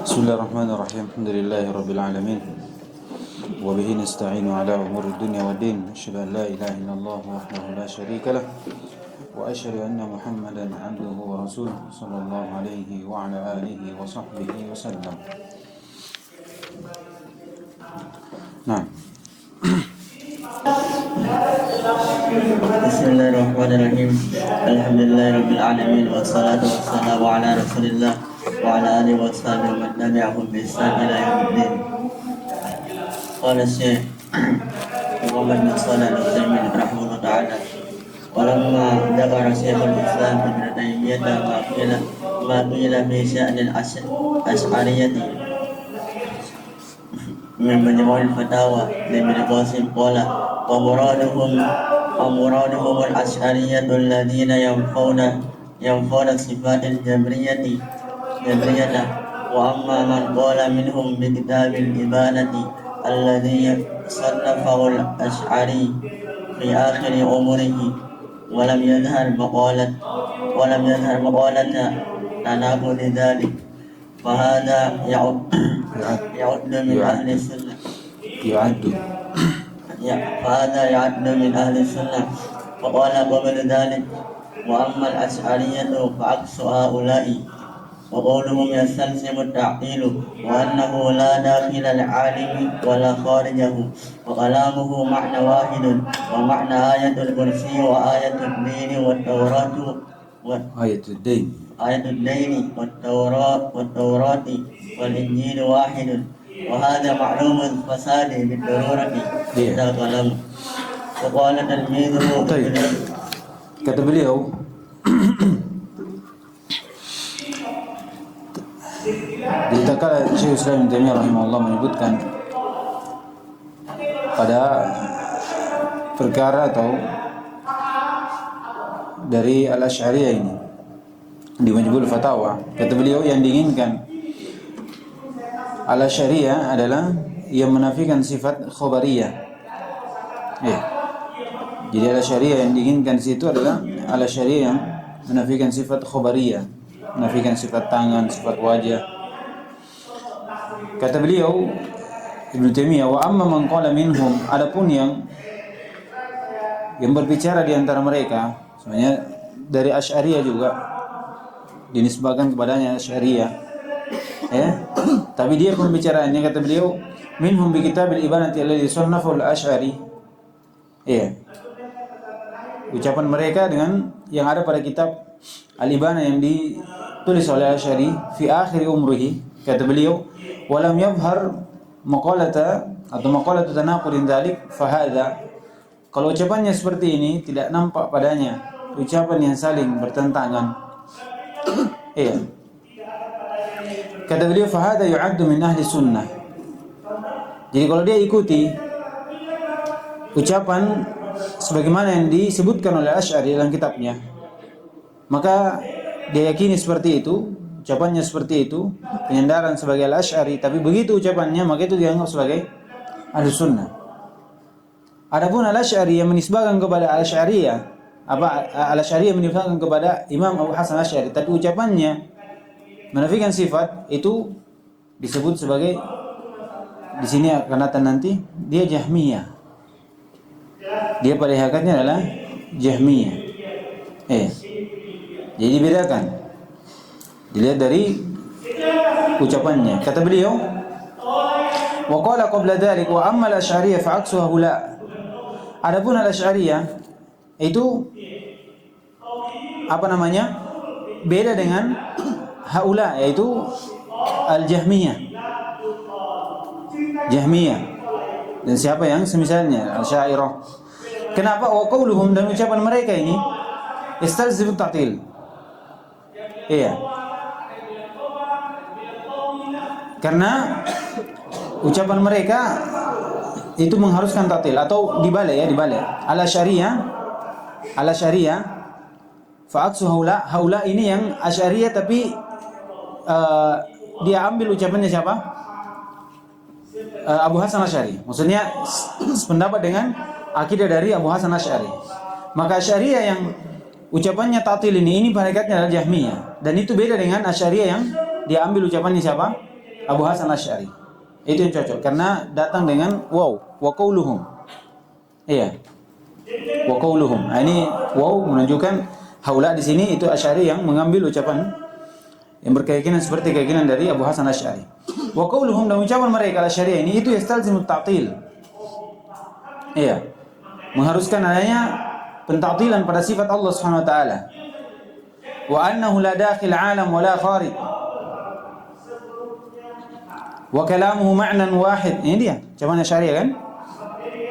بسم الله الرحمن الرحيم الحمد لله رب العالمين وبه نستعين على أمور الدنيا والدين أشهد أن لا إله إلا الله وحده لا شريك له وأشهد أن محمدا عبده ورسوله صلى الله عليه وعلى آله وصحبه وسلم. نعم. بسم الله الرحمن الرحيم. الحمد لله رب العالمين والصلاة والسلام على رسول الله وعلى آله وصحبه ومن تبعهم بإحسان إلى يوم الدين. قال الشيخ محمد بن صالح العثيمين رحمه الله تعالى: ولما ذكر شيخ الإسلام ابن تيمية ما قيل في شأن الأشعرية من مجموع الفتاوى لابن قاسم قال: ومرادهم الأشعرية الذين ينفون صفات الجبرية. وأما من قال منهم بكتاب الإبانة الذي صنفه الأشعري في آخر عمره ولم يظهر مقالة تناقض ذلك، فهذا يعد من أهل السنة. فهذا يعد من أهل السنة. وقال قبل ذلك: وأما الأشعرية فعكس هؤلاء، وقولهم يستلزم التعطيل وأنه لا داخل العالم ولا خارجه، وكلامه معنى واحد، ومعنى آية الكرسي وآية الدين والتوراة آية الدين والتوراة والإنجيل واحد، وهذا معلوم الفساد بالضرورة. هذا كلام. وقال تلميذه Kata beliau ditakala Syekh Islam Ibnu Taimiyah rahimahullah menyebutkan pada perkara atau dari Al-Asy'ariyah ini di Majmu'ul Fatawa, kata beliau yang diinginkan Al-Asy'ariyah adalah yang menafikan sifat khabariyah. Jadi Al-Asy'ariyah yang diinginkan di situ adalah Al-Asy'ariyah yang menafikan sifat khabariyah, menafikan sifat tangan, sifat wajah. Kata beliau Ibnu Taimiyah, wa amma man qala minhum, adapun yang berbicara di antara mereka, sebenarnya dari Asy'ariyah juga dinisbahkan kepadanya Asy'ariyah. Tapi dia pembicaraannya, kata beliau, minhum bi kitabil ibanati alladhi sannafahu al-Asy'ari. Ucapan mereka dengan yang ada pada kitab Al-Ibana yang ditulis oleh Asy'ari fi akhir umrihi, kata beliau, walam yadhhar maqalata tanaqudin dzalik, fahadha, kalau ucapannya seperti ini tidak nampak padanya ucapan yang saling bertentangan. Kata beliau, fahadha yu'addu min ahli sunnah. Jadi kalau dia ikuti ucapan sebagaimana yang disebutkan oleh Asy'ari dalam kitabnya, maka dia yakini seperti itu, ucapannya seperti itu, penyandaran sebagai Al-Asy'ari, tapi begitu ucapannya maka itu dianggap sebagai ahli sunnah. Adapun Al-Asy'ari yang menisbahkan kepada Al-Asy'ariyah, Al-Asy'ariyah menisbahkan kepada Imam Abu Hasan Asy'ari, tapi ucapannya menafikan sifat, itu disebut sebagai, di sini akan datang nanti, dia Jahmiyah. Dia pada hakikatnya adalah Jahmiyah. Jadi bedakan, dilihat dari ucapannya. Kata beliau, wa qala qabla dzalik wa amma al-Asy'ariyah fa aksu haula. Adapun Al-Asy'ariyah itu beda dengan haula, yaitu Al-Jahmiyah. Dan siapa yang semisalnya Al-Asy'ariyah. Kenapa? Wa qauluhum, dan ucapan mereka ini istalzimu ta'til. Karena ucapan mereka itu mengharuskan ta'til atau dibalik. Al-Asy'ariyah fa aksu haula ini yang Asy'ariyah, tapi dia ambil ucapannya siapa? Abu Hasan Asy'ari. Maksudnya sependapat dengan akidah dari Abu Hasan Asy'ari. Maka Asy'ariyah yang ucapannya ta'til ini pada hakikatnya adalah Jahmiyah, dan itu beda dengan Asy'ariyah yang dia ambil ucapannya siapa? Abu Hasan Asy'ari. Itu yang cocok karena datang dengan waw wa qauluhum. Iya. Wa qauluhum. Nah, ini waw menunjukkan haula di sini itu Asy'ari yang mengambil ucapan yang berkeyakinan seperti keyakinan dari Abu Hasan Asy'ari. Wa qauluhum, dan ucapan mereka Asy'ari ini itu yastalzimut ta'til. Iya. Mengharuskan adanya pentaktilan pada sifat Allah Subhanahu wa taala. Wa annahu la dakhil alam wa la kharij. Wa kalamuhu ma'nan wahid. Ini dia, ucapan Asy'ari kan?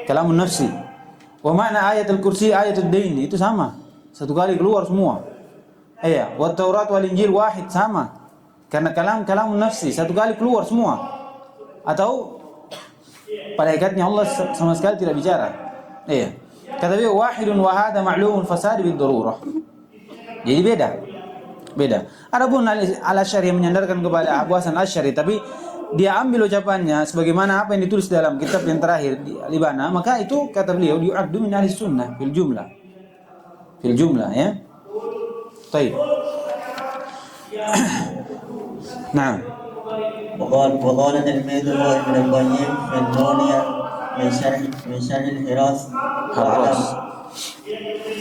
Kalamun nafsi. Wa makna ayatul kursi ayatul dain, itu sama. Satu kali keluar semua. Iya, wa Taurat wal Injil wahid, sama. Karena kalamun nafsi, satu kali keluar semua. Atau pada hakikatnya Allah sama sekali tidak bicara. Iya. Kata beliau wahidun wa hadha ma'lumun fasad bid darurah. Jadi beda. Adapun Al-Asy'ari menyandarkan kepada Abu Hasan Asy'ari, tapi dia ambil ucapannya sebagaimana apa yang ditulis dalam kitab yang terakhir di Al-Ibana, maka itu kata beliau di'addu min ahli sunnah fil jumlah ya. Baik. Nah. وقال تلميذه ابن القيم في النونية من شرح الحراس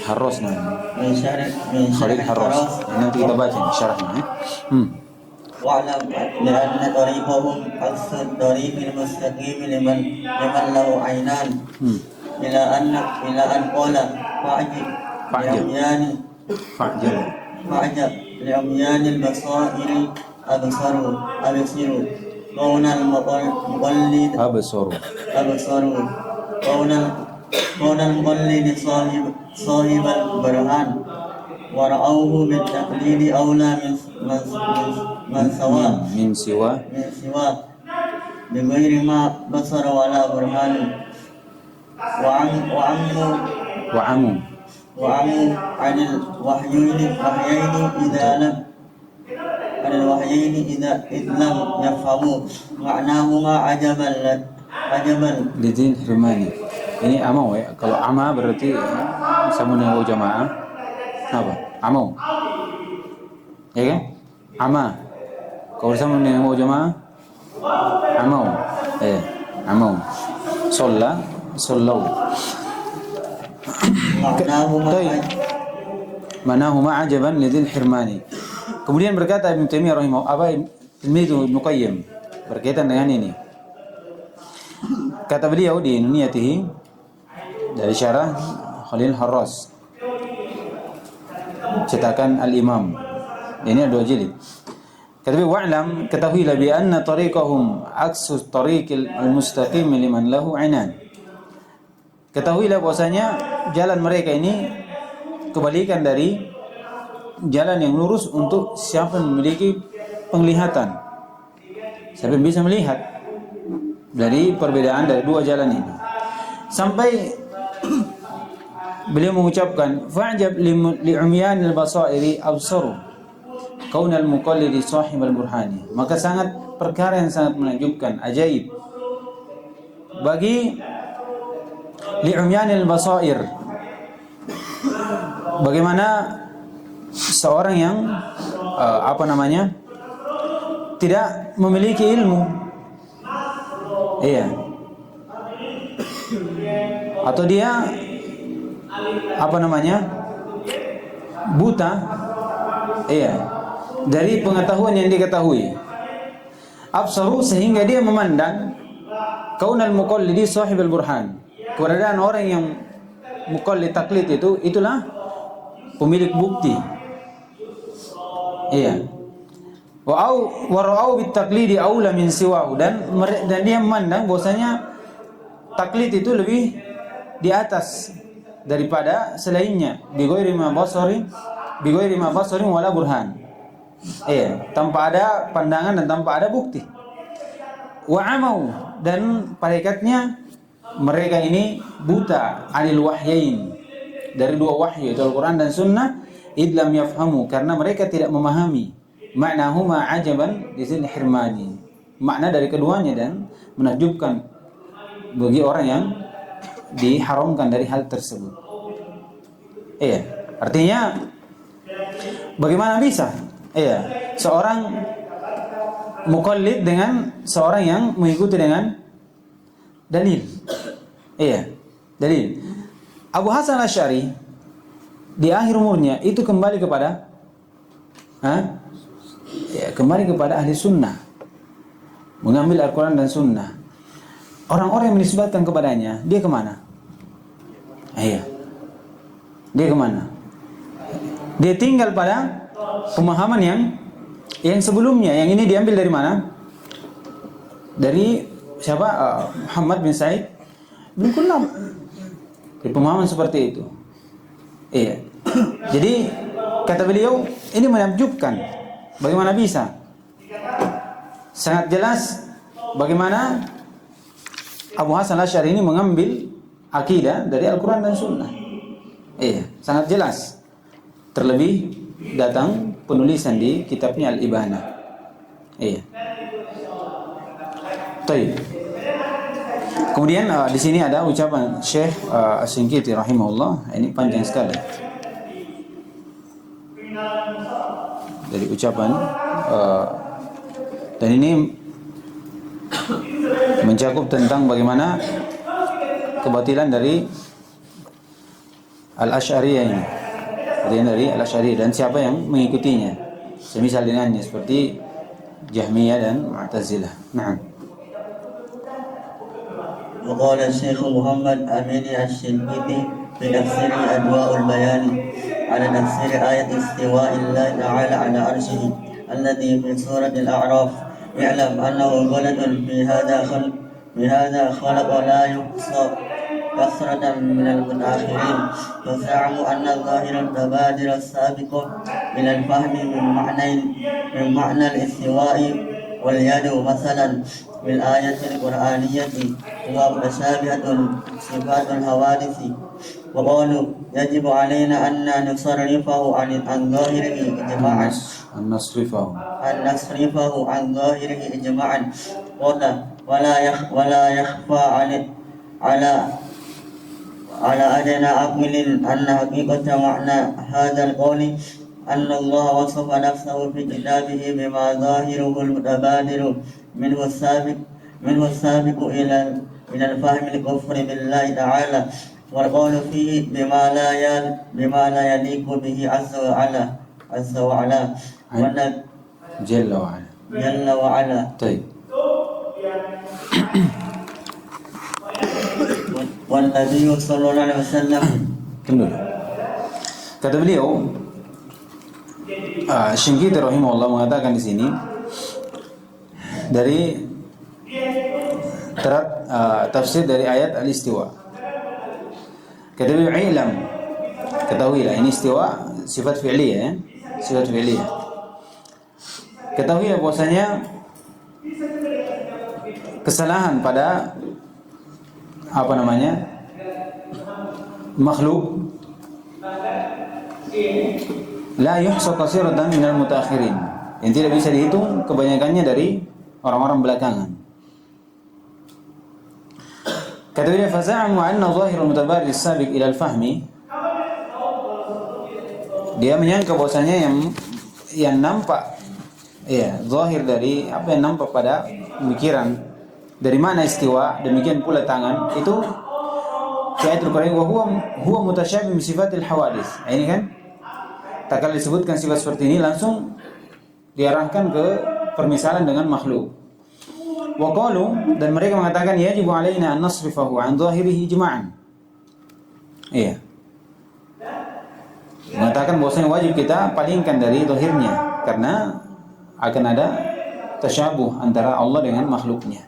Harros namanya. من شرح Khalid Harros. الحراس Nanti kita baca syarahnya ya. واعلم لأن طريقهم عكس الطريق المستقيم لمن له عينان إلى أن قال فأعجب لعميان البصائر أبصروا كون المقلد كون المقلد صاحب البرهان ورأوه بالتقليد أولى من سواه بغير ما بصر ولا برهان وعموا عن الوحيين إذ لم يفهموا معناهما عجبا Lidin Hirmani. Ini amau ya. Kalau ama berarti sama dengan jamaah. Apa? Amau. Ya kan? Ama. Kalau sama dengan jamaah amau. Amau. Sallau. Manahuma ajaban lidin Hirmani. Kemudian berkata Ibnu Taimiyah Ibnu Qayyim berkaitan dengan ini. Kata beliau di Nuniyatihi dari syarah Khalil Harras, cetakan Al-Imam. Ini ada 2 jilid. Kata beliau wa'lam, ketahuilah bi anna tariqahum aksu tariqil mustaqim liman lahu 'ainan. Ketahuilah bahwasanya jalan mereka ini kebalikan dari jalan yang lurus untuk siapa yang memiliki penglihatan. Siapa yang bisa melihat dari perbedaan dari 2 jalan ini. Sampai beliau mengucapkan fa'jab li'umyan al-basairi absaru kaunal muqallidi sahib al-burhani. Maka perkara yang sangat menakjubkan, ajaib bagi li'umyan al-basair, bagaimana seorang yang tidak memiliki ilmu, atau dia buta, dari pengetahuan yang diketahui. Absaru, sehingga dia memandang kaunal muqallidi sahibul burhan, keberadaan orang yang muqallid taklid itulah pemilik bukti. Wa ra'au bit taqlidi aula min siwahu, dan dia memandang bahwasanya taklid itu lebih di atas daripada selainnya, bi ghairi ma basari wala burhan. Tanpa ada pandangan dan tanpa ada bukti. Wa amau, dan pada hakikatnya mereka ini buta anil wahyain, dari 2 wahyu, itu Al-Quran dan Sunnah, idlam yafhamu, karena mereka tidak memahami maknahuma ajaban lidin Hirmani, makna dari keduanya, dan menakjubkan bagi orang yang diharamkan dari hal tersebut. Artinya bagaimana bisa seorang muqallid dengan seorang yang mengikuti dengan dalil. Iya, dalil. Abu Hasan Asy'ari di akhir umurnya itu kembali kepada ya, kembali kepada ahli sunnah, mengambil Al-Quran dan sunnah. Orang-orang yang menisbatkan kepadanya, dia kemana? Iya, dia kemana? Dia tinggal pada pemahaman yang sebelumnya. Yang ini diambil dari mana? Dari siapa? Muhammad bin Said bin Kullab. Dari pemahaman seperti itu. Iya. Jadi kata beliau, ini menakjubkan. Bagaimana bisa? Sangat jelas bagaimana Abu Hasan Asy'ari ini mengambil akidah dari Al-Quran dan Sunnah. Iya, sangat jelas. Terlebih datang penulisan di kitabnya Al-Ibana. Iya. Baik. Kemudian di sini ada ucapan Syekh Asy-Syinkiti rahimahullah. Ini panjang sekali. Dari ucapan dan ini mencakup tentang bagaimana kebatilan dari Al-Asy'ariyah ini. Dari Al-Asy'ariyah dan siapa yang mengikutinya. Semisal dengannya seperti Jahmiyah dan Mu'tazilah. Nah. وقال الشيخ محمد أمين الشنقيطي في تفسير أضواء البيان على تفسير آية استواء الله تعالى على عرشه الذي في سورة الأعراف اعلم أنه غلط في هذا خلق لا يحصى كثرة من المتأخرين وزعم أن الظاهر المتبادر السابق إلى الفهم من معنى الاستواء واليد مثلا في الآية القرآنية هو متشابهة صفات الحوادث وقالوا يجب علينا أن نصرفه عن ظاهره إجماعا أن نصرفه عن ظاهره إجماعا ولا يخفى على أدنى عقل أن حقيقة معنى هذا القول أن الله وصف نفسه في كتابه بما ظاهره المتبادر منه السابق إلى الفهم الكفر بالله تعالى والقول فيه بما لا يليق به عز وعلا جل وعلا. طيب. والنبي صلى الله عليه وسلم. Kata beliau, Syinkiti rahimahullah mengatakan di sini dari tafsir dari ayat al-istiwa. Kata beliau, "Ilam", ketahuilah, ini istiwa sifat fi'liyah ya, sifat fi'liyah. Ketahuilah bahwasanya kesalahan pada makhluk la yuhsa qasiratan minal mutaakhirin, yang tidak bisa dihitung kebanyakannya dari orang-orang belakangan. Kata dia, faza'amu anna zahirul mutabarrir sabiq ila al-fahmi, dia menyangka bahwasanya yang nampak, ya, zahir dari apa yang nampak pada pemikiran dari mana istiwa, demikian pula tangan, itu ayatul Qur'an wa huwa mutasyabih bi sifatil hawadits. Ini kan tak kala disebutkan sifat seperti ini langsung diarahkan ke permisalan dengan makhluk. Wa qalu, dan mereka mengatakan yajibu alaina an nasrifahu an zahirihi ijma'an. Iya. Mengatakan bahwasanya wajib kita palingkan dari zahirnya karena akan ada tasyabuh antara Allah dengan makhluknya.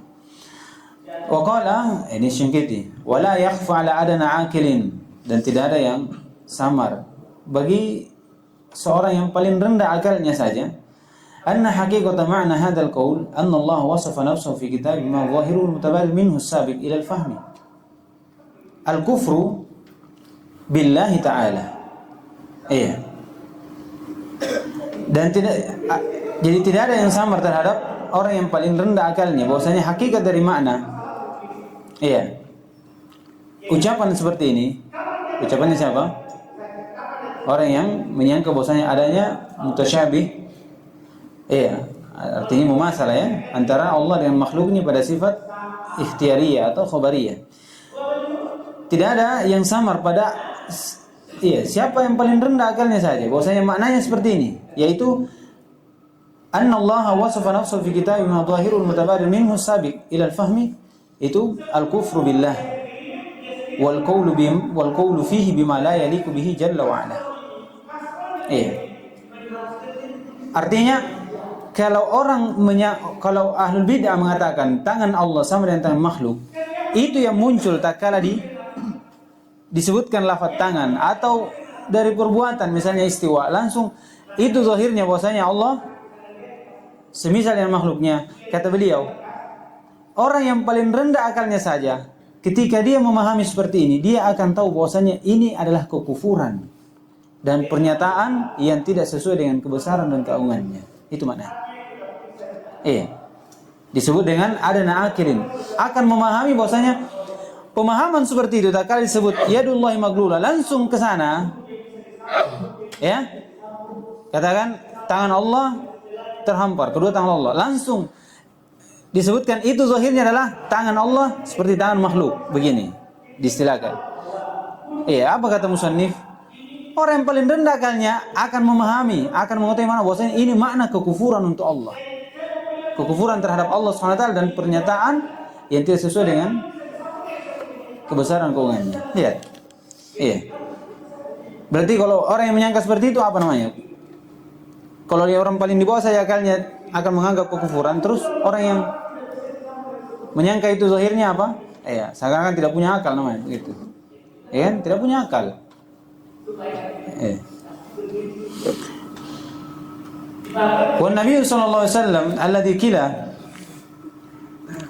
Wa qala, ini Syinkiti, wala yakhfa ala adana aqilin, dan tidak ada yang samar bagi seorang yang paling rendah akalnya saja, anna haqiqata ma'na hadzal qaul anna Allah wasafa nafsahu fi kitabihi ma zahirul mutabadir minhu as-sabiq ila al-fahmi al-kufru billahi ta'ala. Iya. Dan jadi tidak ada yang samar terhadap orang yang paling rendah akalnya bahwasanya hakikat dari makna, iya, ucapan seperti ini, ucapannya siapa? Orang yang menyangka bahwasanya adanya mutasyabih, iya, Artinya mumasalah ya, antara Allah dengan makhluknya pada sifat ikhtiyariyah atau khobariyah. Tidak ada yang samar pada siapa yang paling rendah akalnya saja. Bahwasanya maknanya seperti ini, yaitu anna Allah wasafa nafsahu fi kitabih ma dhahirul mutabadir minhu sabiq ila al-fahmi, itu al-kufru billah wal qawlu fihi bima la yaliqu bihi jalla wa ala. Artinya kalau ahlul bid'ah mengatakan tangan Allah sama dengan tangan makhluk, itu yang muncul tak kala disebutkan lafaz tangan atau dari perbuatan, misalnya istiwa, langsung itu zahirnya bahwasanya Allah semisal dengan makhluknya. Kata beliau, orang yang paling rendah akalnya saja ketika dia memahami seperti ini, dia akan tahu bahwasanya ini adalah kekufuran dan pernyataan yang tidak sesuai dengan kebesaran dan keagungannya. Itu maknanya. Disebut dengan adana akilin, akan memahami bahwasanya pemahaman seperti itu tak kali disebut yadullahi maglula, langsung ke sana. Ya. Katakan tangan Allah terhampar, kedua tangan Allah, langsung disebutkan itu zahirnya adalah tangan Allah seperti tangan makhluk, begini diistilahkan. Apa kata musannif? Orang yang paling rendah akalnya akan memahami, akan mengetahui mana bahwasanya ini makna kekufuran untuk Allah. Kekufuran terhadap Allah SWT dan pernyataan yang tidak sesuai dengan kebesaran keagungannya. Lihat. Berarti kalau orang yang menyangka seperti itu apa namanya? Kalau dia orang paling di bawah saja akalnya akan menganggap kekufuran, terus orang yang menyangka itu zahirnya apa? Seakan-akan tidak punya akal namanya gitu. Kan? Tidak punya akal. Wan Nabi sallallahu alaihi wasallam alladzi qila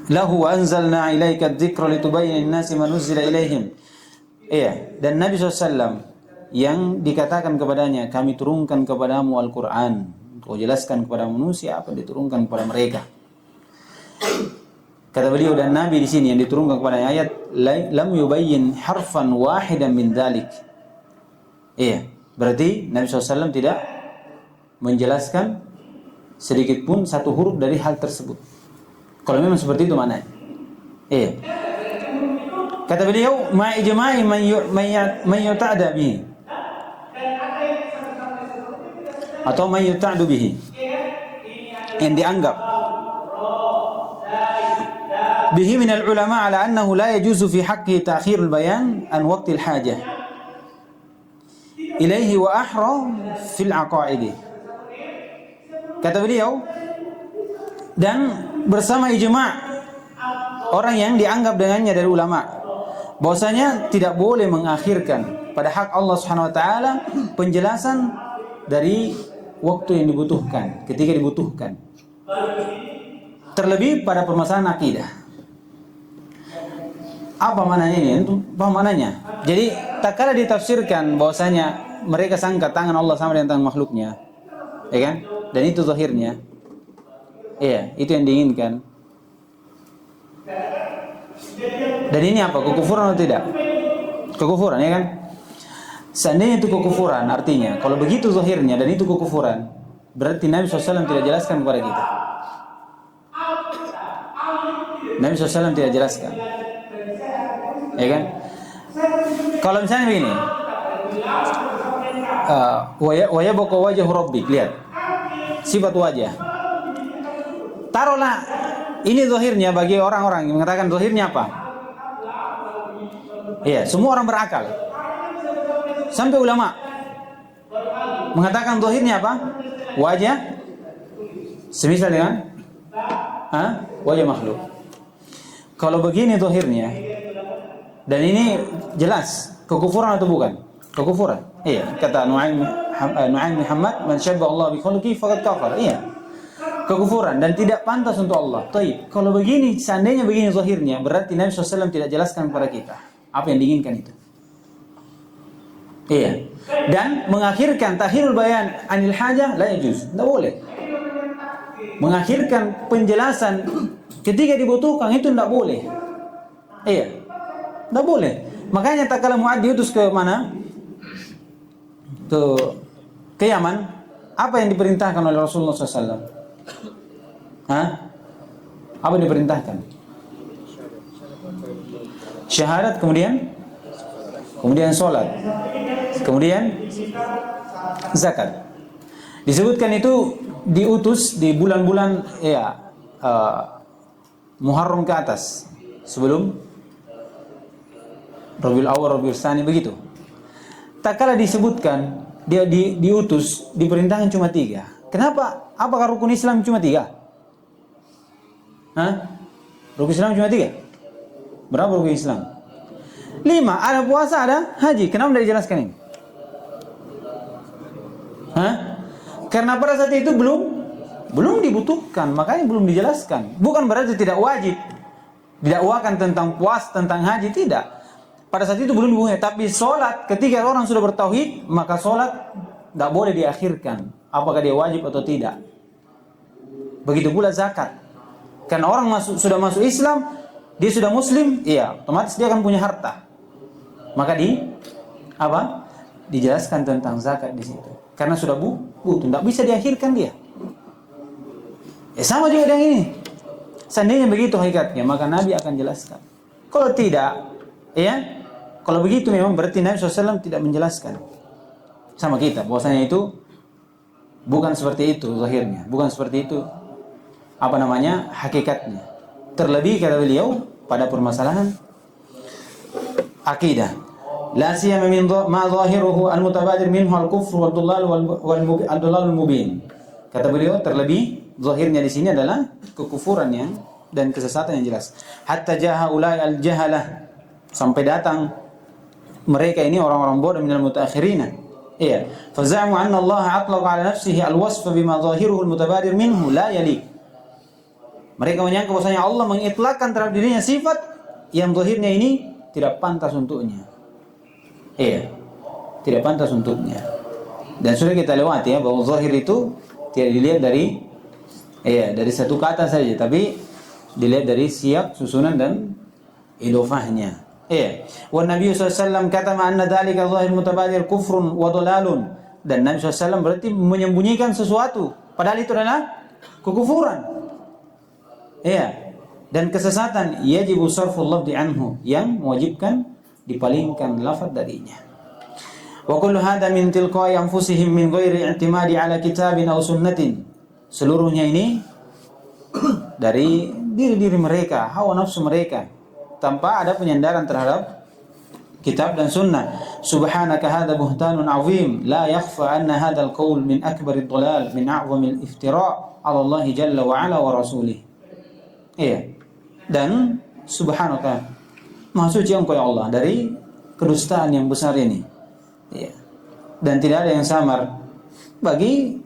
lahu anzalna ilaika adh-dhikra litubayyana lin-nasi ma nuzila ilaihim. Dan Nabi SAW yang dikatakan kepadanya, kami turunkan kepadamu Al-Quran untuk jelaskan kepada manusia apa yang diturunkan kepada mereka. Kata beliau, dan Nabi di sini yang diturunkan kepada ayat lam yubayyin harfan wahidan min dzalik. Berarti Nabi SAW tidak menjelaskan sedikit pun satu huruf dari hal tersebut. Kalau memang seperti itu maknanya. Kata beliau, ma'ijma'i man yuta'da bihi, atau man yuta'du bihi, yang dianggap bihi minal ulama ala annahu la yajuzu fi haqqihi ta'khirul bayan an waqtil hajah ilaihi wa ahra fil aqaidi. Kata beliau, dan bersama ijma' orang yang dianggap dengannya dari ulama, bahwasanya tidak boleh mengakhirkan pada hak Allah Subhanahu wa taala penjelasan dari waktu yang dibutuhkan, ketika dibutuhkan. Terlebih pada permasalahan akidah. Apa maknanya ini? Itu apa maknanya? Jadi tak kala ditafsirkan bahwasanya mereka sangka tangan Allah sama dengan tangan makhluknya, ya kan? Dan itu zahirnya. Itu yang diinginkan. Dan ini apa? Kekufuran atau tidak? Kekufuran, ya kan? Seandainya itu kekufuran, artinya kalau begitu zahirnya dan itu kekufuran, berarti Nabi SAW tidak jelaskan kepada kita. Nabi SAW tidak jelaskan, ya kan? Kalau misalnya begini, wa yabqa wajhu rabbik, lihat sifat wajah. Taruhlah ini zahirnya bagi orang-orang yang mengatakan zahirnya apa? Semua orang berakal. Sampai ulama mengatakan zahirnya apa? Wajah semisal dengan wajah makhluk. Kalau begini zahirnya, dan ini jelas kekufuran atau bukan? Kekufuran. Kata Nu'aim Muhammad, man syabba Allah bi khalqihi faqad kafar. Kekufuran dan tidak pantas untuk Allah. Taib. Kalau begini, seandainya begini zahirnya, berarti Nabi SAW tidak jelaskan kepada kita apa yang diinginkan itu. Dan mengakhirkan takhirul bayan anil hajah la yajuz. Tidak boleh. Mengakhirkan penjelasan ketika dibutuhkan itu tidak boleh. Tidak boleh. Makanya tak kala Mu'ad diutus ke mana? Ke Yaman, apa yang diperintahkan oleh Rasulullah SAW? Hah? Apa yang diperintahkan? Syahadat, kemudian sholat, kemudian zakat. Disebutkan itu diutus di bulan-bulan Muharram ke atas, sebelum Rabiul Awal, Rabiul Tsani, begitu. Tak kala disebutkan dia diutus, diperintahkan cuma 3. Kenapa? Apakah rukun Islam cuma 3? Hah? Rukun Islam cuma 3? Berapa rukun Islam? 5. Ada puasa, ada haji. Kenapa tidak dijelaskan ini? Hah? Karena pada saat itu belum dibutuhkan, makanya belum dijelaskan. Bukan berarti tidak wajib. Didakwakan tentang puasa, tentang haji, tidak. Pada saat itu belum dibutuhkan. Tapi sholat, ketika orang sudah bertauhid, maka sholat tidak boleh diakhirkan. Apakah dia wajib atau tidak. Begitu pula zakat. Karena orang sudah masuk Islam, dia sudah muslim, iya, otomatis dia akan punya harta. Maka dijelaskan tentang zakat di situ. Karena sudah butuh, tidak bisa diakhirkan dia. Sama juga dengan ini. Seandainya begitu hakikatnya, maka Nabi akan jelaskan. Kalau tidak, kalau begitu memang berarti Nabi SAW tidak menjelaskan sama kita bahwasanya itu bukan seperti itu zahirnya, bukan seperti itu hakikatnya. Terlebih kata beliau pada permasalahan akidah. La siyama ma zahiruhu al-mutabadir minhu al-kufr wal-dhalal mubin. Kata beliau terlebih zahirnya di sini adalah kekufuran dan kesesatan yang jelas. Hatta jaha ulai al-jahalah, sampai datang mereka ini orang-orang bodoh minal mutaakhirina. Iya. Fazamu anna Allah atlaqa ala nafsihi al-wasf bima zahiruhu al-mutabadir minhu la yali. Mereka menyangka bahwasanya Allah mengitlakkan terhadap dirinya sifat yang zahirnya ini tidak pantas untuknya. Iya. Tidak pantas untuknya. Dan sudah kita lewati bahwa zahir itu tidak dilihat dari satu kata saja, tapi dilihat dari siap, susunan dan idofahnya. Wa Nabi SAW kata anna dzalika zahir mutabadir kufrun wa dhalalun. Dan Nabi SAW berarti menyembunyikan sesuatu, padahal itu adalah kekufuran. Dan kesesatan. Yajibu sarful lafzi anhu, yang mewajibkan dipalingkan lafaz darinya. Wa kullu hadha min tilqa'i anfusihim min ghairi i'timadi ala kitabin aw sunnatin. Seluruhnya ini dari diri-diri mereka, hawa nafsu mereka, tanpa ada penyandaran terhadap kitab dan sunnah. Subhanaka hadha buhtanun azim la yakhfa anna hadha al-qawl min akbarid dhalal min a'zamil iftira' 'ala Allah jalla wa 'ala wa rasulih. Dan subhanaka, maha suci engkau ya Allah dari kedustaan yang besar ini. Dan tidak ada yang samar bagi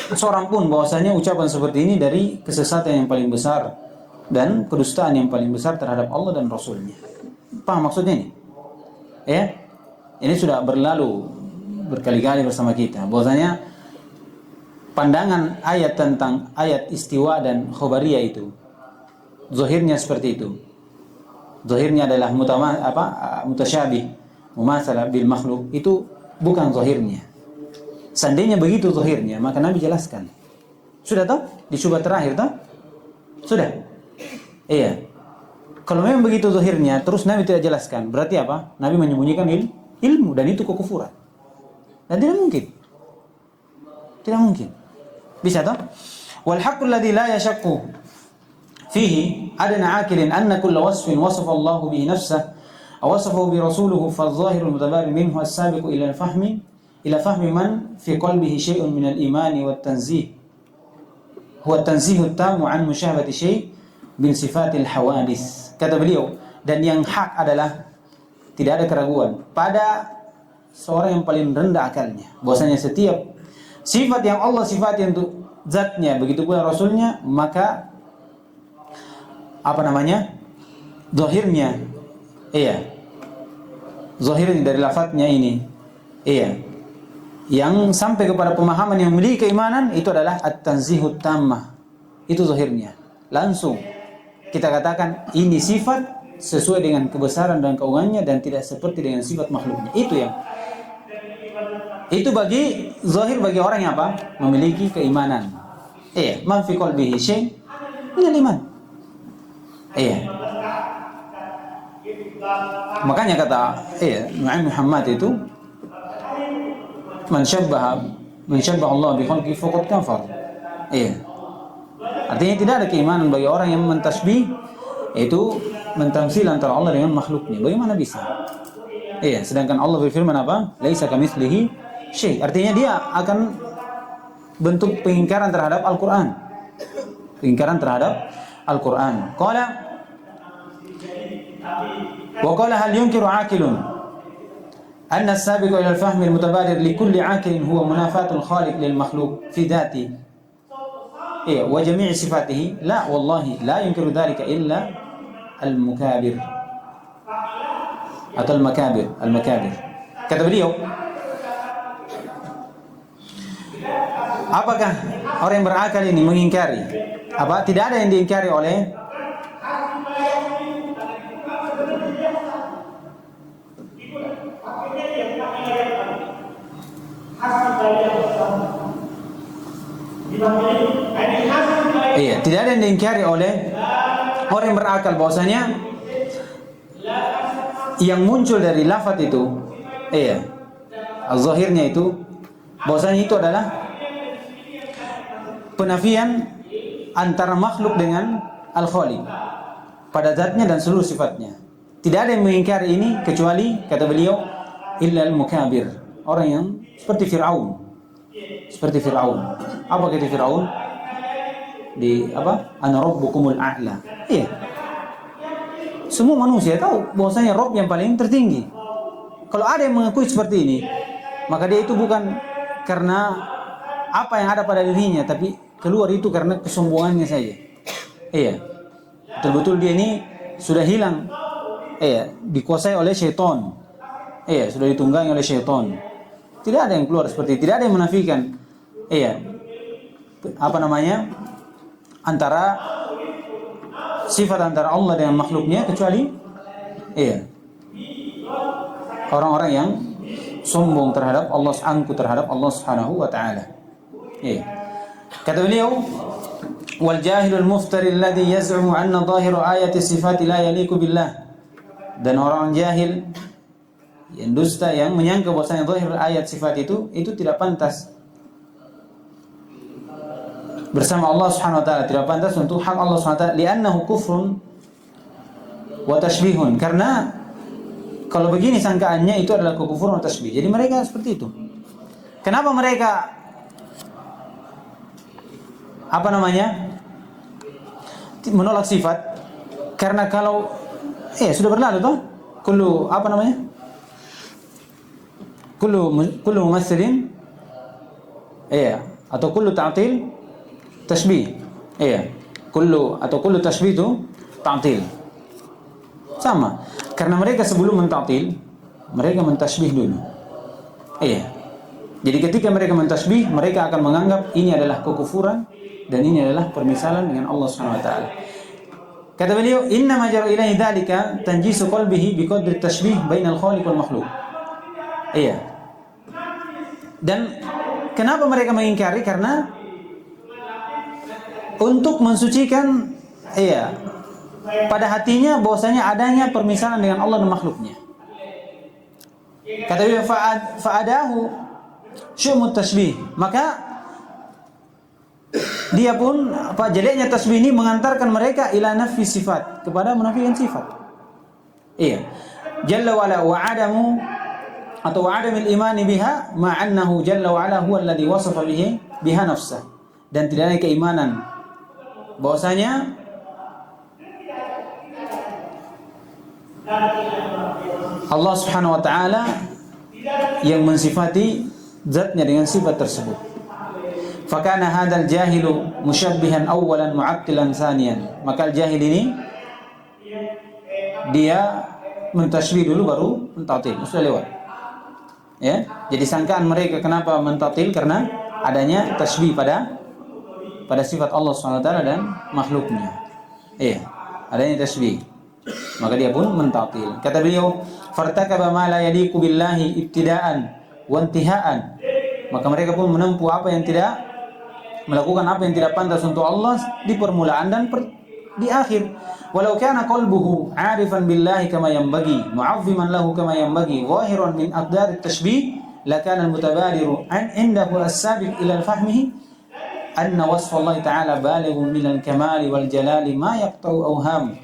seorang pun bahwasanya ucapan seperti ini dari kesesatan yang paling besar dan kedustaan yang paling besar terhadap Allah dan Rasulnya. Paham maksudnya ini? Ini sudah berlalu berkali-kali bersama kita bahwasanya pandangan ayat tentang ayat istiwa dan khobariyah itu zahirnya seperti itu. Zahirnya adalah mutasyabih, mumasalah bil makhluk, itu bukan zahirnya. Seandainya begitu zahirnya, maka Nabi jelaskan. Sudah tahu? Di syubhat terakhir tahu? Sudah? Kalau memang begitu zahirnya, terus Nabi tidak jelaskan, berarti apa? Nabi menyembunyikan ilmu, dan itu kekufuran. Dan tidak mungkin. Tidak mungkin. Bisa tahu? Wal haqqul ladzi la yashaqqu fihi adna akilin anna kulla wasfin wasafa Allah bihi nafsahu aw wasafahu bi rasuluhu fa adh-dhahirul mutabadir minhu as-sabiqu ila fahmi man fi qalbihi syai'un min al-iman wa at-tanzih huwa at-tanzih at-tam 'an musyahabati syai' min sifatil hawadits. Kata beliau, dan yang hak adalah tidak ada keraguan pada seorang yang paling rendah akalnya bahwasanya setiap sifat yang Allah sifati untuk zatnya, begitu pula rasulnya, maka zahirnya zahirnya dari lafadznya ini yang sampai kepada pemahaman yang memiliki keimanan itu adalah at-tanzihut tammah. Itu zahirnya. Langsung kita katakan ini sifat sesuai dengan kebesaran dan keagungannya dan tidak seperti dengan sifat makhluknya. Itu bagi zahir, bagi orang yang memiliki keimanan. Iya, man fi qalbihi syai' min al-iman. Iya. Makanya kata Nu'aim Muhammad itu man syabbaha Allah bi khalqi faqad kafar. Iya. Artinya tidak ada keimanan bagi orang yang mentasbih, itu mentamsil antara Allah dengan makhluknya. Bagaimana bisa? Iya, sedangkan Allah berfirman apa? Laisa kamitslihi syai'. Artinya dia akan bentuk pengingkaran terhadap Al-Qur'an. Pengingkaran terhadap Al-Qur'an. Wa qala hal yunkiru 'aqilun anna as-sabiqu ila al-fahm al-mutabadir li kulli 'aqilin huwa munafatul khaliq lil makhluq fi dhati wa jami' sifatihi? La wallahi la yunkiru dhalika illa al-mukabir atau al-makabir. Kata beliau, apakah orang yang berakal ini mengingkari? Apa? Tidak ada yang diingkari oleh tidak ada yang diingkari oleh orang yang berakal bahwasanya yang muncul dari lafaz itu, az-zahirnya itu, bahwasanya itu adalah penafian antara makhluk dengan al-khaliq pada zatnya dan seluruh sifatnya. Tidak ada yang mengingkari ini kecuali, kata beliau, illa al-mukabir, orang yang seperti Fir'aun. Apa kata Fir'aun? Ana rabbukumul a'la. Iya. Semua manusia tahu bahwasanya Rabb yang paling tertinggi. Kalau ada yang mengakui seperti ini, maka dia itu bukan karena apa yang ada pada dirinya, tapi keluar itu karena kesombongannya saja. Iya. Betul-betul dia ini sudah hilang. Dikuasai oleh syaitan. Sudah ditunggangi oleh syaitan. Tidak ada yang keluar seperti itu. Tidak ada yang menafikan. Antara sifat antara Allah dengan makhluknya kecuali orang-orang yang sombong terhadap Allah, angkuh terhadap Allah Subhanahu wa taala. Kata beliau, wal jahilul muftari alladhi yaz'umu anna dhahiru ayati sifati la yaliqu billah. Dan orang jahil yang dusta yang menyangka bahwasanya zahir ayat sifat itu tidak pantas bersama Allah Subhanahu wa taala, tidak pantas untuk hak Allah Subhanahu wa taala, li'annahu kufrun wa tashbihun. Karena kalau begini sangkaannya itu adalah kekufuran atau tashbih. Jadi mereka seperti itu. Kenapa mereka menolak sifat? Karena kalau sudah berlalu toh, kullu mumassilin atau kullu ta'til tashbih. Kullu tashbih itu ta'til. Sama. Karena mereka sebelum menta'til, mereka mentashbih dulu. Jadi ketika mereka mentashbih, mereka akan menganggap ini adalah kekufuran dan ini adalah permisalan dengan Allah Subhanahu wa taala. Kata beliau, inna ma jara ilaihi dzalika tanjisu qalbihi biqadri tashbih bainal khaliq wal makhluq. Dan kenapa mereka mengingkari? Karena untuk mensucikan pada hatinya bahwasanya adanya permisalan dengan Allah dan makhluknya. Kata beliau, fa'adahu syumut tashbih, maka dia pun jeleknya tasbih ini mengantarkan mereka ila nafi sifat, kepada menafikan sifat. Jalla wa ala wa adamu atau wa adamil imani biha ma'annahu jalla wa ala huwa alladhi wasafa biha nafsah. Dan tidak ada keimanan bahwasanya Allah Subhanahu wa taala yang mensifati zatnya dengan sifat tersebut. Fakana hadzal jahilu musyabbihan awwalan mu'attilan tsaniyan. Maka jahil ini dia mentashbih dulu baru mentatil. Sudah lewat. Jadi sangkaan mereka kenapa mentatil? Karena adanya tashbih pada sifat Allah Subhanahu wa taala dan makhluknya. Adanya tashbih. Maka dia pun mentatil. Kata beliau, fartakaba ma la yaliqu billahi ibtida'an wa intiha'an. Maka mereka pun menempuh apa yang tidak melakukan apa yang tidak pantas untuk Allah di permulaan dan di akhir. Walau kana qalbuhu 'arifan billahi kama yanbaghi, mu'azziman lahu kama yanbaghi, zahiran min aqdar at-tashbih, lakana al-mutabadiru 'indahu as-sabiq ila fahmihi anna wasfa Allah ta'ala balighun min al-kamal wal jalali ma yaqta'u awham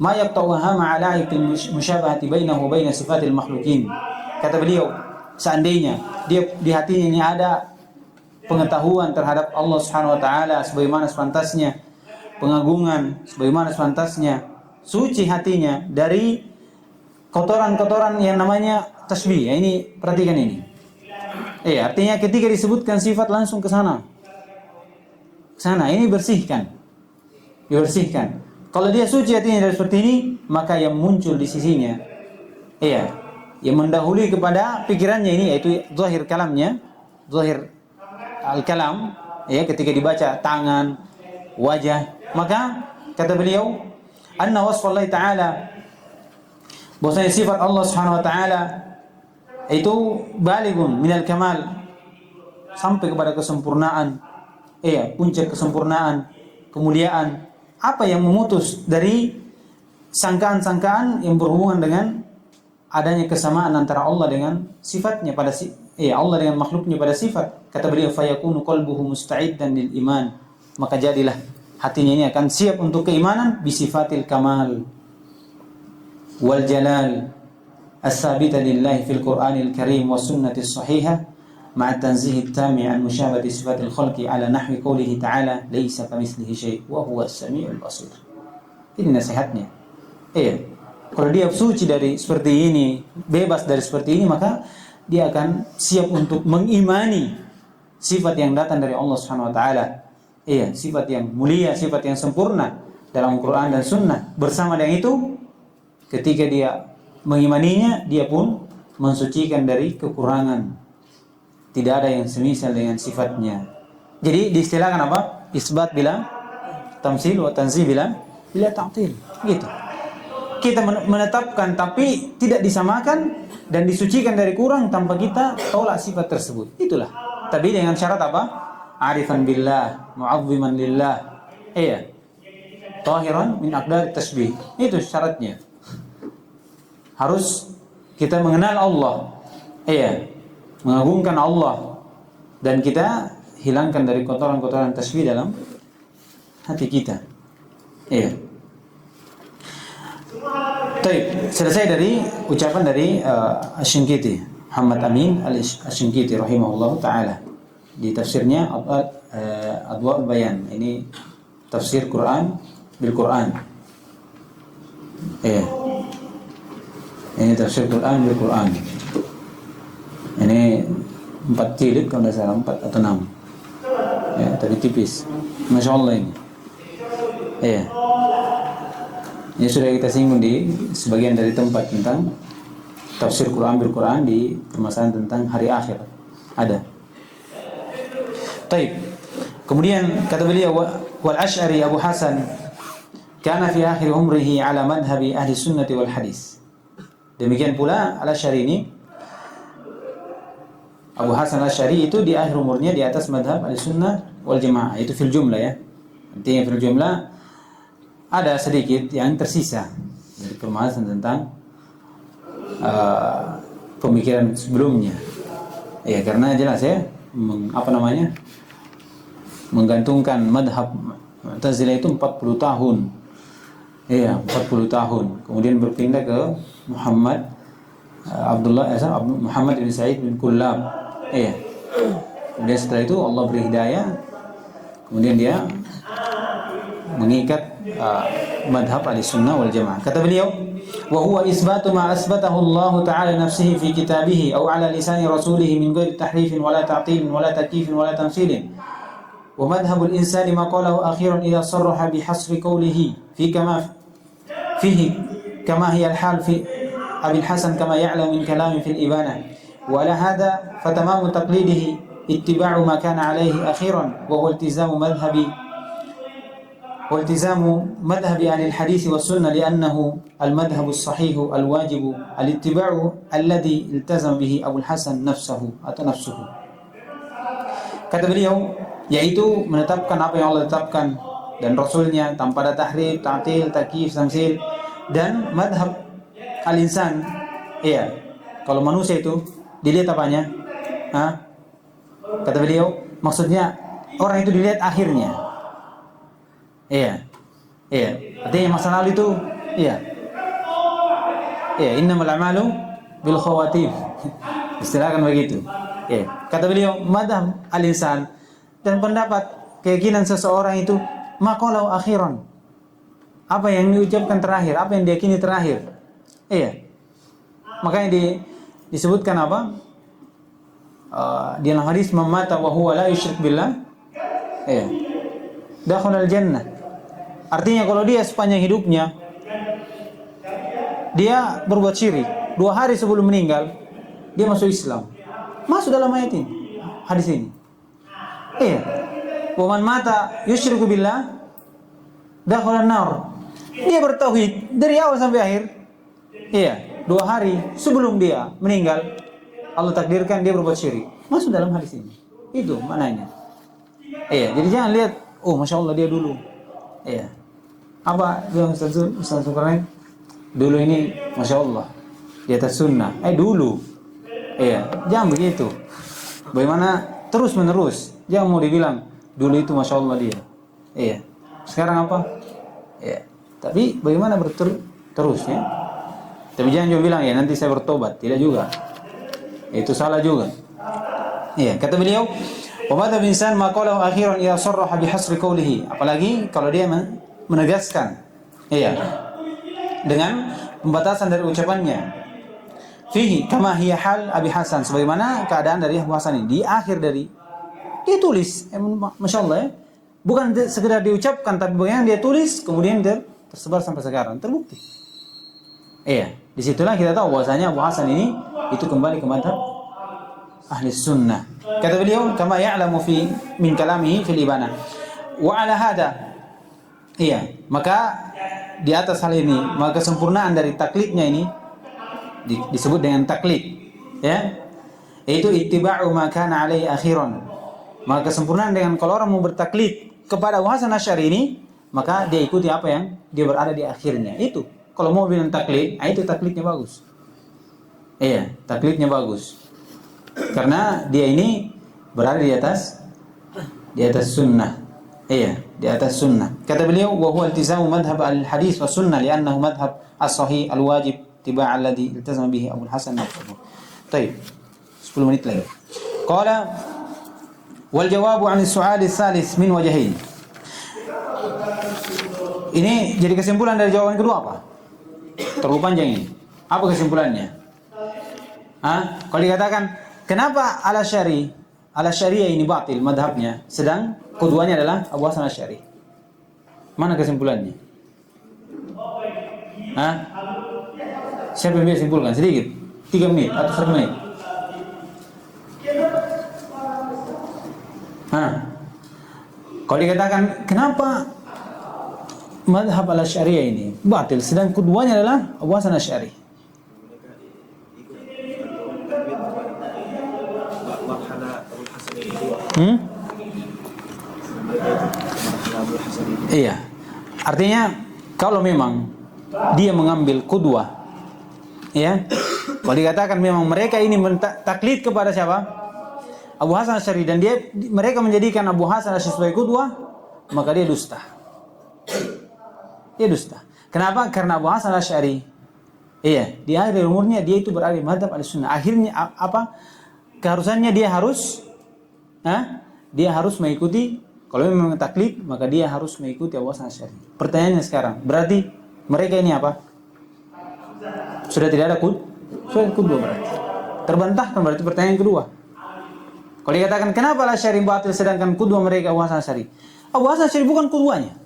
'ala'iq al-musyabahati bainahu wa bain sifatil makhluqin. Kata beliau, seandainya dia di hatinya ini ada pengetahuan terhadap Allah Subhanahu wa taala sebagaimana sepantasnya, pengagungan sebagaimana sepantasnya, suci hatinya dari kotoran-kotoran yang namanya tasbih. Ya, ini perhatikan ini. Artinya ketika disebutkan sifat langsung ke sana. Ini dibersihkan. Kalau dia suci hatinya dari seperti ini, maka yang muncul di sisinya, yang mendahului kepada pikirannya ini yaitu zahir kalamnya, zahir al-kalam, ketika dibaca tangan, wajah, maka kata beliau, anna wasfa Allah Ta'ala, bahwasanya sifat Allah Subhanahu wa taala itu balighun minal kamal, sampai kepada kesempurnaan, puncak kesempurnaan, kemuliaan. Apa yang memutus dari sangkaan-sangkaan yang berhubungan dengan adanya kesamaan antara Allah dengan sifatnya pada Allah dengan makhluknya pada sifat. Kata beliau, fayakunu qalbuhu musta'iddan lil iman, maka jadilah hatinya ini akan siap untuk keimanan bisifatil kamal wal jalal as-sabita lillahi fil Qur'anil Karim was sunnatis sahihah ma'a tanzihi at-tami' an musyabahati sifatil khalqi ala nahwi qoulihi ta'ala laisa kamitslihi syai' wa huwa as-sami'ul basir. Ini nasihatnya. Kalau dia suci dari seperti ini, bebas dari seperti ini, maka dia akan siap untuk mengimani sifat yang datang dari Allah Subhanahu wa taala. Sifat yang mulia, sifat yang sempurna dalam Quran dan Sunnah. Bersama dengan itu, ketika dia mengimaninya, dia pun mensucikan dari kekurangan. Tidak ada yang semisal dengan sifatnya. Jadi diistilahkan apa? Isbat bila tamsil, wa tanzih bila ta'til. Gitu. Kita menetapkan tapi tidak disamakan dan disucikan dari kurang tanpa kita tolak sifat tersebut. Itulah. Tapi dengan syarat apa? Arifan billah, mu'azziman lillah. Tahiran min aqdar tasbih. Itu syaratnya. Harus kita mengenal Allah. Mengagungkan Allah, dan kita hilangkan dari kotoran-kotoran tasbih dalam hati kita. Baik, selesai dari ucapan dari Asy-Syinkiti, Muhammad Amin Asy-Syinkiti rahimahullah taala di tafsirnya Adwa'ul Bayan. Ini tafsir Quran bil Quran. Ini tafsir Quran bil Quran. Ini 4 jilid kalau tidak salah, 4 atau 6. Tapi tipis. Masya Allah ini. Ini sudah kita singgung di sebagian dari tempat tentang tafsir Quran bil Quran di permasalahan tentang hari akhir. Ada. Baik. Kemudian kata beliau, wal Asy'ari Abu Hasan kana fi akhir umrihi ala madhhabi ahli sunnati wal hadis. Demikian pula Al-Asy'ari ini, Abu Hasan Asy'ari itu di akhir umurnya di atas madhab Ahlussunnah wal Jamaah. Itu fil jumlah ya. Artinya fil jumlah ada sedikit yang tersisa dari pembahasan tentang pemikiran sebelumnya. Karena jelas ya, menggantungkan madhab Mu'tazilah itu 40 tahun. 40 tahun. Kemudian berpindah ke Muhammad bin Sa'id bin Kullab. Kemudian setelah itu Allah beri hidayah, kemudian dia mengikat madhab Ahlussunnah wal Jamaah. Kata beliau, wa huwa isbatu ma asbatahu Allah Ta'ala nafsihi fi kitabih aw ala lisani rasulih min ghairi tahrifin wala ta'tilin wala takyifin wala tamthilin. Wa madhhabul insani ma qalahu akhiran idza sarraha bi hasri qawlihi fi kama fihi kama hiya al-hal fi Abi al-Hasan kama ya'lam min kalami fil ibana. Wa ala hadha fatamamu taqlidihi ittiba'u ma kana alayhi akhiran wa huwa iltizamu madhhabi والتزام مذهب أهل الحديث والسنة لأنه المذهب الصحيح الواجب الاتباع الذي التزم به أبو الحسن نفسه. Kata beliau, yaitu menetapkan apa yang Allah tetapkan dan Rasulnya tanpa ada tahrif, ta'til, takyif, tamsil. Dan madhab al-insan, iya, kalau manusia itu dilihat apanya? Kata beliau, maksudnya orang itu dilihat akhirnya. Iya. Artinya masa lalu itu, iya, innamal a'malu bil khawatim. Istilahkan begitu. Iya. Kata beliau, madhab al-insan dan pendapat keyakinan seseorang itu maqalau akhiran. Apa yang diucapkan terakhir, apa yang diyakini terakhir. Iya. Makanya disebutkan apa? Di dalam hadis, man mata wa huwa la yusyrik billah, iya, dakhala al-jannah. Artinya kalau dia sepanjang hidupnya dia berbuat syirik, 2 hari sebelum meninggal dia masuk Islam. Masuk dalam ayat ini, hadis ini. Iya. Wa man mata yusyriku billah dakhala an-nar. Dia bertauhid dari awal sampai akhir. Iya, 2 hari sebelum dia meninggal Allah takdirkan dia berbuat syirik. Masuk dalam hadis ini. Itu maknanya. Iya, jadi jangan lihat, oh Masya Allah dia dulu. Iya. Apa bilang Ustaz Zulkarnain? Dulu ini Masya Allah di atas sunnah. Dulu. Iya, jangan begitu. Bagaimana terus menerus. Jangan mau dibilang dulu itu Masya Allah dia. Iya. Sekarang apa? Iya. Tapi bagaimana terus ya? Tapi jangan juga bilang ya nanti saya bertobat. Tidak juga. Itu salah juga. Iya, kata beliau, wa madhab insan ma qalahu akhiran idza sarraha bi hasri qawlihi. Apalagi kalau dia menegaskan. Iya. Dengan pembatasan dari ucapannya. Fihi kama hiya hal Abi Hasan, sebagaimana keadaan dari Abu Hasan ini di akhir dari dia tulis, Masya Allah ya. Bukan sekedar diucapkan, tapi bagaimana dia tulis kemudian tersebar sampai sekarang, terbukti. Iya, disitulah kita tahu bahwasanya Abu Hasan ini itu kembali ke madhab ahli sunnah. Kata beliau, kama ya'lamu fi min kalamihi fil ibana. Wa ala hada, iya, maka di atas hal ini, maka kesempurnaan dari taklidnya ini disebut dengan taklid, ya, yaitu ittiba'u ma kana alaihi akhiran. Maka kesempurnaan dengan kalau orang mau bertaklid kepada Abu Hasan Asy'ari ini, maka dia ikuti apa yang dia berada di akhirnya. Itu kalau mau bilang taklid, itu taklidnya bagus. Iya, taklidnya bagus. Karena dia ini berada di atas sunnah. Iya, di atas sunnah. Kata beliau, wa huwa iltizamu madhhab al-hadis wa sunnah li'annahu madhhab as-sahih al-wajib tiba' alladhi iltazama bihi Abu Hasan nafsuhu. Baik. 10 menit lagi. Qala wal jawabu 'an as-su'al ats-tsalits min wajhain. Ini jadi kesimpulan dari jawaban kedua apa? Terlalu panjang ini. Apa kesimpulannya? Kalau dikatakan kenapa Al-Asy'ariyah ini batil madhabnya, sedang keduanya adalah Abu Hasan Asy'ari. Mana kesimpulannya? Siapa yang bisa simpulkan? Sedikit. 3 menit atau 1 menit. Kalau dikatakan kenapa madhab Al-Asy'ariyah ini batil, sedang keduanya adalah Abu Hasan Asy'ari. Iya. Artinya kalau memang dia mengambil qudwah, ya. Kalau dikatakan memang mereka ini taklid kepada siapa? Abu Hasan Asy'ari, dan mereka menjadikan Abu Hasan Asy'ari sebagai qudwah, maka dia dusta. Dia dusta. Kenapa? Karena Abu Hasan Asy'ari, iya, di akhir umurnya dia itu berada di madhab al-sunnah. Akhirnya apa? Keharusannya dia harus mengikuti, kalau memang taklid, maka dia harus mengikuti Abu Hasan Asy'ari. Pertanyaannya sekarang, berarti mereka ini apa? Sudah tidak ada qudwah berarti. Terbantahkan berarti pertanyaan kedua. Kalau dikatakan kenapa Al-Asy'ari batil sedangkan qudwah mereka Abu Hasan Asy'ari? Abu Hasan Asy'ari bukan qudwahnya.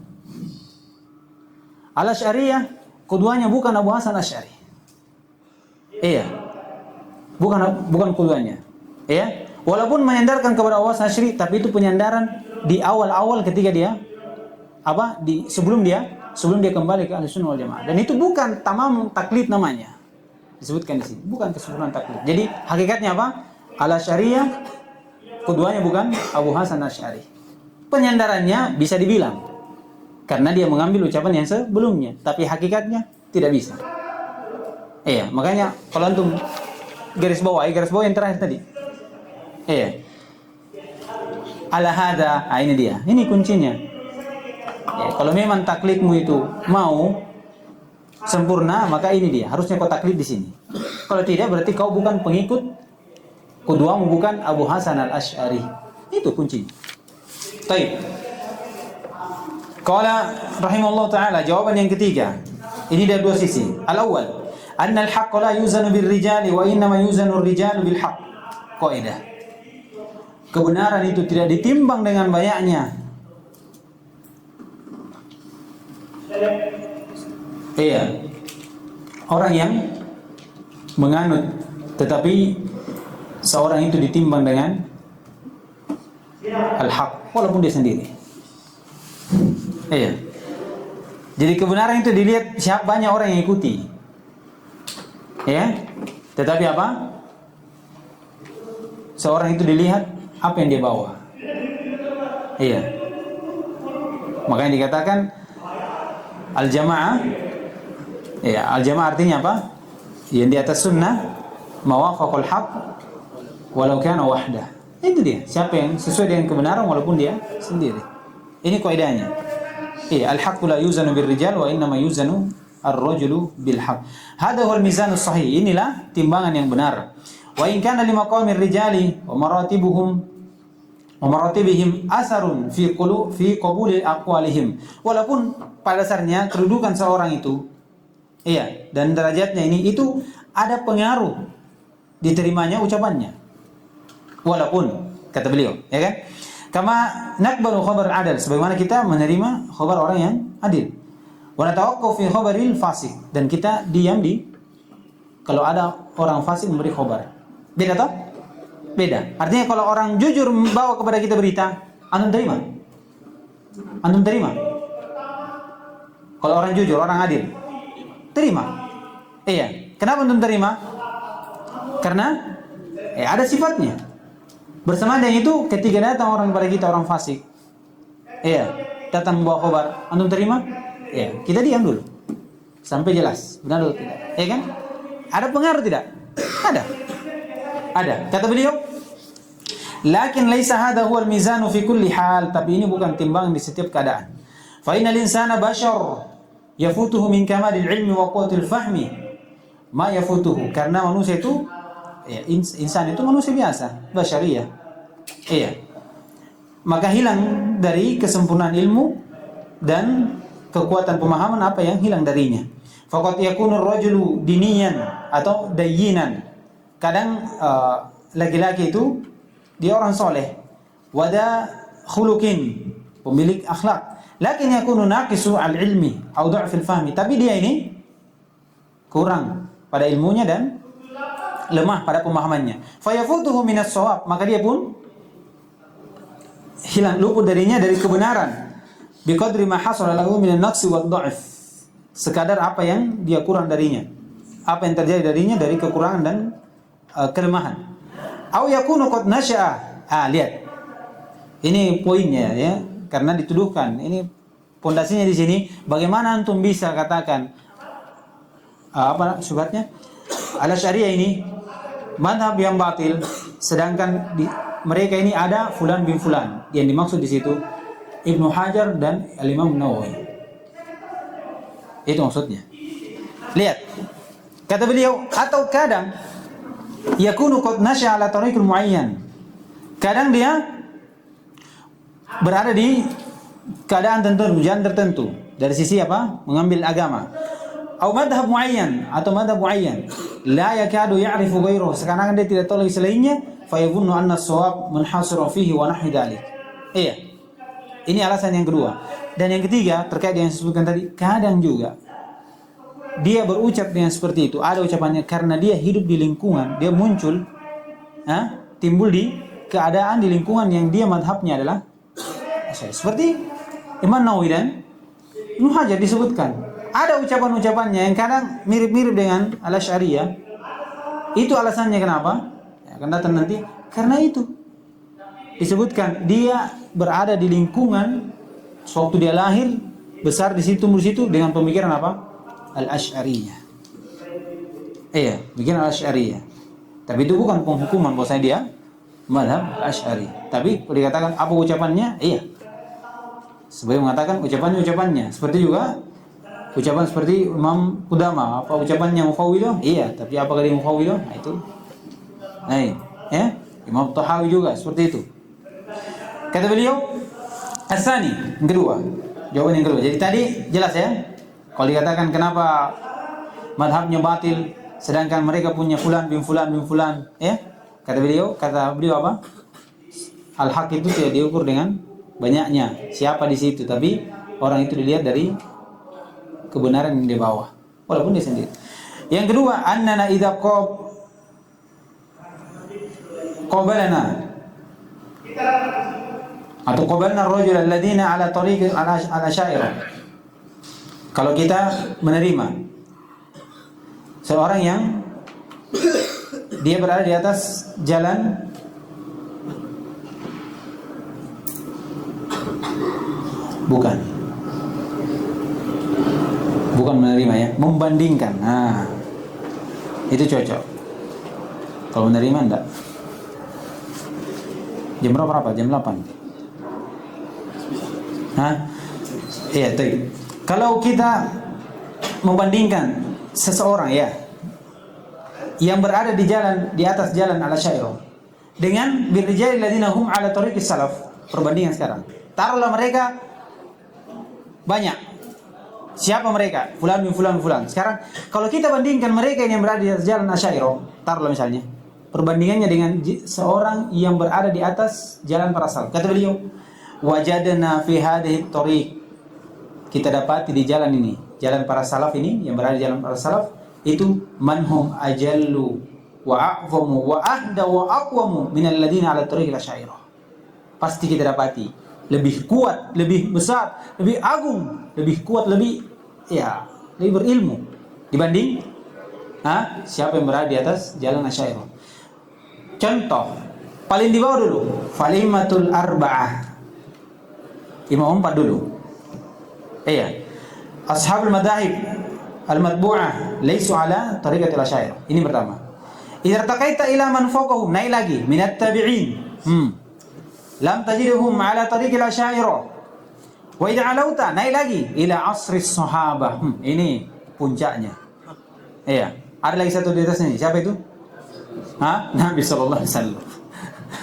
Al-Asy'ariyah qudwahnya bukan Abu Hasan Asy'ari. Iya. Bukan qudwahnya. Iya. Walaupun menyandarkan kepada Abu Hasan Asy'ari, tapi itu penyandaran di awal-awal ketika dia sebelum dia kembali ke Ahlussunnah wal Jamaah. Dan itu bukan tamam taklid namanya. Disebutkan di sini, bukan kesempurnaan taklid. Jadi hakikatnya apa? Al-Asy'ariyah qudwahnya bukan Abu Hasan Asy'ari. penyandarannya bisa dibilang karena dia mengambil ucapan yang sebelumnya, tapi hakikatnya tidak bisa. Iya, makanya kalau antum garis bawah yang terakhir tadi. Iya. Ala hada, ini dia. Ini kuncinya. Ya, kalau memang taklidmu itu mau sempurna, maka ini dia. Harusnya kau taklid di sini. Kalau tidak, berarti kau bukan pengikut, kedua bukan Abu Hasan al-Asy'ari. Itu kuncinya. Baik. Qala rahimahullah ta'ala, jawaban yang ketiga. Ini dari dua sisi. Al-awwal, anna al-haqq la yuzanu bil rijali wa innama yuzanu ar-rijalu bil haqq. Kaidah. Kebenaran itu tidak ditimbang dengan banyaknya. Iya. Orang yang menganut, tetapi seorang itu ditimbang dengan al-haq walaupun dia sendiri. Iya. Jadi kebenaran itu dilihat siapa banyak orang yang ikuti. Ya. Tetapi apa? Seorang itu dilihat apa yang dia bawa. Iya. Makanya dikatakan al-jamaah. Ya, al-jamaah artinya apa? Yang di atas sunnah, mawafaqul haq walau kana wahdah. Itu dia, siapa yang sesuai dengan kebenaran walaupun dia sendiri. Ini kaidahnya. Iya, al-haqqu la yuzanu bir rijal wa innama yuzanu ar-rajulu bil haqq. Hada huwal mizanus sahih. Inilah timbangan yang benar. Wa in kana li maqamir rijali wa maratibihim asarun fi qabuli aqwalihim. Walaupun pada dasarnya kedudukan seorang itu, iya, dan derajatnya ini itu ada pengaruh diterimanya ucapannya. Walaupun kata beliau, ya kan? Kama naqbalu khabar adil, sebagaimana kita menerima khabar orang yang adil. Wa natawaqqaf fi khabaril fasik, dan kita diam di kalau ada orang fasik memberi khabar. Beda toh? Beda. Artinya kalau orang jujur membawa kepada kita berita, antum terima? Antum terima? Kalau orang jujur, orang adil, terima? Iya. Kenapa antum terima? Karena ada sifatnya. Bersama dengan itu, ketika datang orang kepada kita, orang fasik, iya, datang membawa khabar, antum terima? Iya, kita diam dulu sampai jelas benar atau tidak. Iya kan? Ada pengaruh tidak? Ada. Kata beliau, lakin laisa hadha huwa al-mizanu fi kulli hal, tapi ini bukan timbangan di setiap keadaan. Fa innal insana bashar yafutuhu min kamalil ilmi wa quwwatil fahmi ma yafutuhu, karena manusia itu ya, insan itu manusia biasa, basyariyah. Iya. Maka hilang dari kesempurnaan ilmu dan kekuatan pemahaman apa yang hilang darinya. Faqad yakunu ar-rajulu diniyan atau dayyinan. Kadang laki-laki itu dia orang soleh, wada khuluqin, pemilik akhlak. Lakin yakunu naqisu al-ilmi atau dha'fil fahmi. Tapi dia ini kurang pada ilmunya dan lemah pada pemahamannya. Fayafutuhu minas shawab, maka dia pun hilang, luput darinya dari kebenaran. Biqadri ma hasala lahu minan naqsi wad dha'f. Sekadar apa yang dia kurang darinya. Apa yang terjadi darinya dari kekurangan dan kelemahan. Au yakunu qad nasya'a. Lihat. Ini poinnya ya, karena dituduhkan. Ini pondasinya di sini. Bagaimana antum bisa katakan apa syubhatnya? Al-Asy'ariyah ini mazhab yang batil, sedangkan mereka ini ada fulan bin fulan. Yang dimaksud di situ Ibnu Hajar dan Al-Imam Nawawi. Itu maksudnya. Lihat. Kata beliau, atau kadang yakunu qad nasya ala tariqil muayyan. Kadang dia berada di keadaan tertentu, jalan tertentu. Dari sisi apa? Mengambil agama. Atau madhab muayyan, atau madhab muayyan. La yakadu ya'rifu ghairuhu. Sekarang dia tidak tahu lagi selainnya, fayadhunnu anna as-shawab munhasirun fihi wa nahwi dzalik. Iya. Ini alasan yang kedua. Dan yang ketiga terkait dengan yang disebutkan tadi, kadang juga dia berucap dengan seperti itu. Ada ucapannya karena dia hidup di lingkungan, dia muncul, timbul di keadaan di lingkungan yang dia madhabnya adalah seperti Imam Nawawi dan Ibnu Hajar disebutkan. Ada ucapan-ucapannya yang kadang mirip-mirip dengan Al-Asy'ariyah. Itu alasannya kenapa? Ya, akan datang nanti. Karena itu disebutkan dia berada di lingkungan sewaktu dia lahir, besar di situ, tumbuh di situ dengan pemikiran apa? Al-Asy'ariyah. Iya, pemikiran Al-Asy'ariyah. Tapi itu bukan penghukuman bahwasanya dia mazhab Asy'ari. Tapi kalau dikatakan apa ucapannya? Iya. Sebagai mengatakan ucapannya. Seperti juga ucapan seperti Imam Qudamah, apa ucapannya Mufawwidah? Iya, tapi apakah dia Mufawwidah? Nah, itu. Nah, ya. Imam Tahawi juga seperti itu. Kata beliau, As-Sani, yang kedua. Jawaban yang kedua. Jadi tadi jelas ya. Kalau dikatakan kenapa madhabnya batil, sedangkan mereka punya fulan bin fulan, ya. Kata beliau apa? Al-haq itu tidak diukur dengan banyaknya siapa di situ, tapi orang itu dilihat dari kebenaran yang di bawah, walaupun dia sendiri. Yang kedua, annana idza qabalana atau qabalna ar-rajul alladziina ala tariq al-asy'ariyah. Kalau kita menerima seorang yang dia berada di atas jalan bukan menerima ya, membandingkan. Nah, itu cocok. Kalau menerima enggak. Jam berapa? Jam 8. Hah? Iya, tuh. Kalau kita membandingkan seseorang ya yang berada di atas jalan al-Asy'ariyah dengan birrijal alladziina hum 'ala tariqis salaf, perbandingan sekarang. Taruhlah mereka banyak. Siapa mereka? Fulan bin fulan. Sekarang kalau kita bandingkan mereka yang berada di atas jalan Asy'ariyah, taruhlah misalnya perbandingannya dengan seorang yang berada di atas jalan para salaf. Kata beliau, wajadna fi hadhihi tariq, kita dapati di jalan ini, jalan para salaf ini, yang berada di jalan para salaf itu manhum ajallu wa a'zamu wa ahda wa aqwamu min alladziina 'ala tariqil asy'ariyah. Pasti kita dapati lebih kuat, lebih besar, lebih agung, lebih kuat, lebih berilmu dibanding siapa yang berada di atas jalan Asy'ariyah. Contoh paling di bawah dulu, Falimatul Arba'ah, Imam 4 dulu. Iya. Ashabul madahib al-matbu'ah laisu ala tariqatil asy'ariyah. Ini pertama. Idza taqaita ila man fawqahum, naik lagi minat tabi'in. Lam tajidhum ala tariqil asy'ariyah. Wa idza alauta, naik lagi ila asris sahabah. Ini puncaknya. Iya. Ada lagi satu di atasnya. Siapa itu? Nabi sallallahu alaihi wasallam.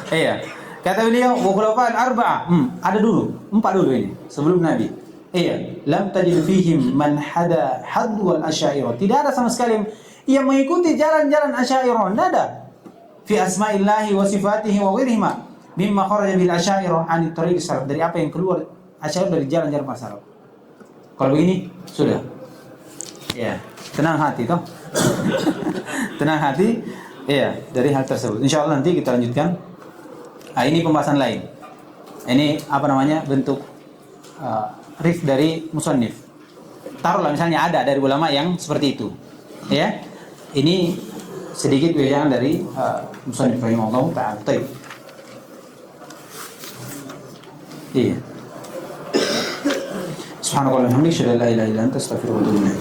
Iya. Kata beliau, wa khulafa'il arba'ah. Ada dulu, 4 dulu ini sebelum Nabi. Iya, lam tajid fihim man hada hadwal asy'ariyah. Tidak ada sama sekali yang mengikuti jalan-jalan Asy'ariyah. Tidak ada. Fi asma'illahi wa sifatihi wa ghairihima mimma kharaja bil asy'ariyah an tariq salaf. Dari apa yang keluar Asy'ariyah dari jalan-jalan salaf. Kalau begini sudah. Ya, tenang hati toh. Tenang hati. Iya, dari hal tersebut. Insyaallah nanti kita lanjutkan. Ini pembahasan lain. Ini bentuk rif dari musannif. Taruhlah misalnya ada dari ulama yang seperti itu. Ya. Ini sedikit wejangan dari musannif rahimahullah ta'ala. Baik. Iya. Subhanallah walhamdulillah, la ilaha illa anta, astaghfiruka wa atubu ilaik.